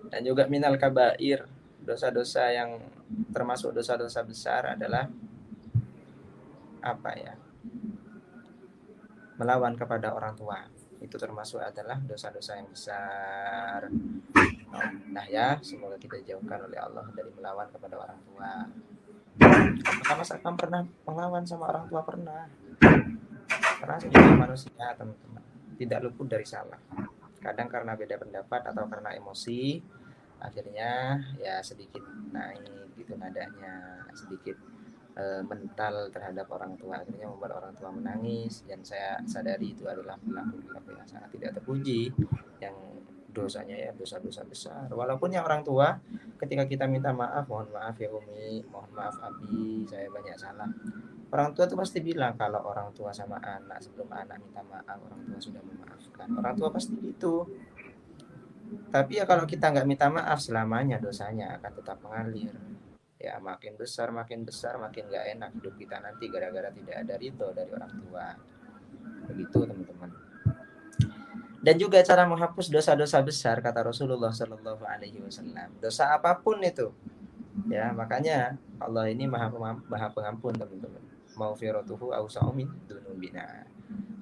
Dan juga minal kabair, dosa-dosa yang termasuk dosa-dosa besar adalah apa ya? Melawan kepada orang tua. Itu termasuk adalah dosa-dosa yang besar. Nah ya, semoga kita dijauhkan oleh Allah dari melawan kepada orang tua. Apakah Mas Akam pernah melawan sama orang tua? Pernah. Karena sebagai manusia, teman-teman, tidak luput dari salah. Kadang karena beda pendapat atau karena emosi, akhirnya ya sedikit naik gitu nadanya, sedikit mental terhadap orang tua, akhirnya membuat orang tua menangis. Dan saya sadari itu adalah perilaku yang sangat tidak terpuji, yang dosanya ya dosa-dosa besar. Walaupun yang orang tua ketika kita minta maaf, mohon maaf ya Umi, mohon maaf Abi, saya banyak salah, orang tua tuh pasti bilang kalau orang tua sama anak sebelum anak minta maaf orang tua sudah memaafkan, orang tua pasti gitu. Tapi ya kalau kita nggak minta maaf selamanya dosanya akan tetap mengalir. Ya makin besar makin nggak enak hidup kita nanti gara-gara tidak ada ridho dari orang tua. Begitu teman-teman. Dan juga cara menghapus dosa-dosa besar kata Rasulullah Shallallahu Alaihi Wasallam. Dosa apapun itu, ya makanya Allah ini maha pengampun teman-teman. Maufiratuhu awsa'u min dunubina.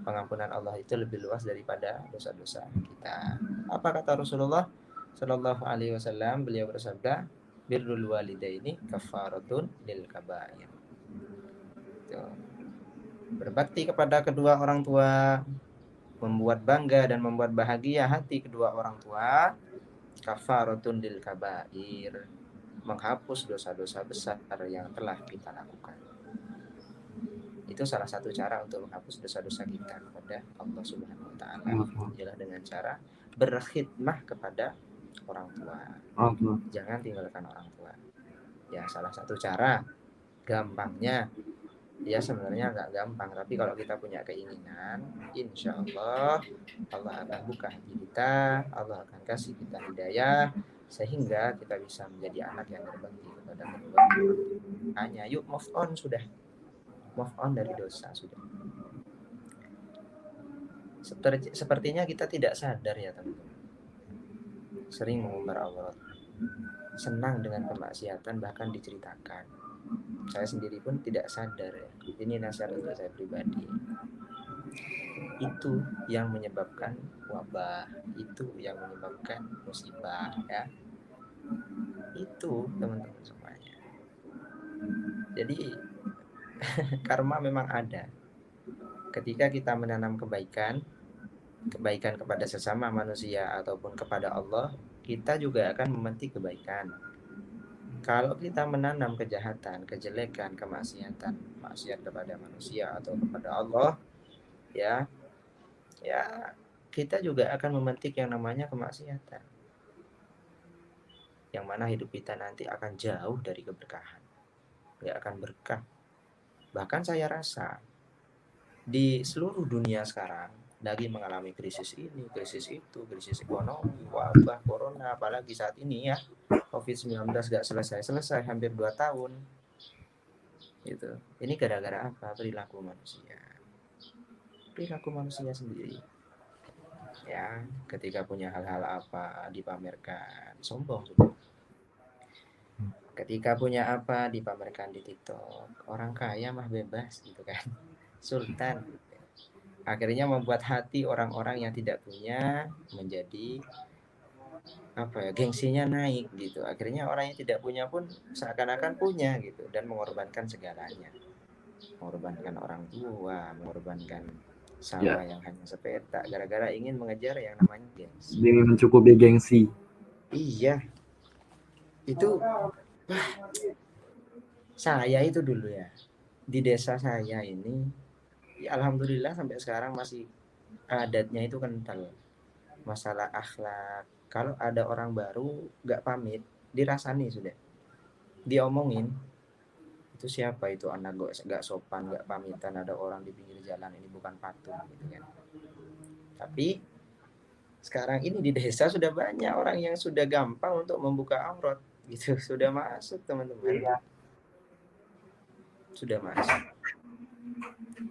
Pengampunan Allah itu lebih luas daripada dosa-dosa kita. Apa kata Rasulullah Shallallahu Alaihi Wasallam? Beliau bersabda, birrul walidaini kafaratun lil kabair. Berbakti kepada kedua orang tua membuat bangga dan membuat bahagia hati kedua orang tua, kafaratun lil kabair, menghapus dosa-dosa besar yang telah kita lakukan. Itu salah satu cara untuk menghapus dosa-dosa kita kepada Allah Subhanahu wa taala, ialah dengan cara berkhidmah kepada orang tua. Jangan tinggalkan orang tua. Ya, salah satu cara, gampangnya ya sebenarnya nggak gampang, tapi kalau kita punya keinginan, insya Allah Allah akan buka hati kita, Allah akan kasih kita hidayah sehingga kita bisa menjadi anak yang berbakti kepada kedua orang tua. Hanya yuk move on sudah, move on dari dosa sudah. Sepertinya kita tidak sadar ya teman-teman, sering mengumbar aurat, senang dengan kemaksiatan, bahkan diceritakan. Saya sendiri pun tidak sadar ya. Ini nasihat untuk saya pribadi. Itu yang menyebabkan wabah, itu yang menyebabkan musibah ya. Itu teman-teman semuanya. Jadi karma memang ada. Ketika kita menanam kebaikan kepada sesama manusia ataupun kepada Allah, kita juga akan memetik kebaikan. Kalau kita menanam kejahatan, kejelekan, kemaksiatan, maksiat kepada manusia atau kepada Allah, ya kita juga akan memetik yang namanya kemaksiatan, yang mana hidup kita nanti akan jauh dari keberkahan, nggak akan berkah. Bahkan saya rasa di seluruh dunia sekarang lagi mengalami krisis ini, krisis itu, krisis ekonomi, wabah, corona, apalagi saat ini ya, COVID-19 gak selesai-selesai, hampir 2 tahun. Gitu. Ini gara-gara apa? Perilaku manusia. Perilaku manusia sendiri. Ya, ketika punya hal-hal apa dipamerkan, sombong sudah. Ketika punya apa dipamerkan di TikTok, orang kaya mah bebas gitu kan. Sultan. Akhirnya membuat hati orang-orang yang tidak punya menjadi apa ya, gengsinya naik gitu. Akhirnya orang yang tidak punya pun seakan-akan punya gitu dan mengorbankan segalanya. Mengorbankan orang tua, mengorbankan sawah yang hanya sepetak gara-gara ingin mengejar yang namanya gengsi. Ingin mencukupi gengsi. Iya. Itu saya itu dulu ya. Di desa saya ini ya alhamdulillah sampai sekarang masih adatnya itu kental. Masalah akhlak. Kalau ada orang baru gak pamit, dirasani sudah. Diomongin, itu siapa itu anak gak sopan, gak pamitan, ada orang di pinggir jalan, ini bukan patung gitu kan. Tapi sekarang ini di desa sudah banyak orang yang sudah gampang untuk membuka aurat gitu, sudah masuk teman-teman, sudah masuk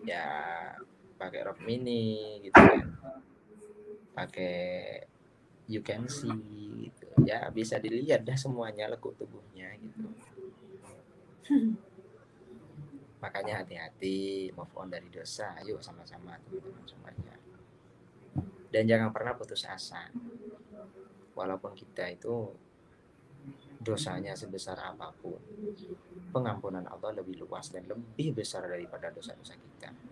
ya, pakai rok mini gitu kan, pakai you can see gitu. ya bisa dilihat dah semuanya lekuk tubuhnya gitu. Makanya hati-hati, move on dari dosa. Ayo sama-sama teman-teman semuanya. Dan jangan pernah putus asa. Walaupun kita itu dosanya sebesar apapun, pengampunan Allah lebih luas dan lebih besar daripada dosa-dosa kita.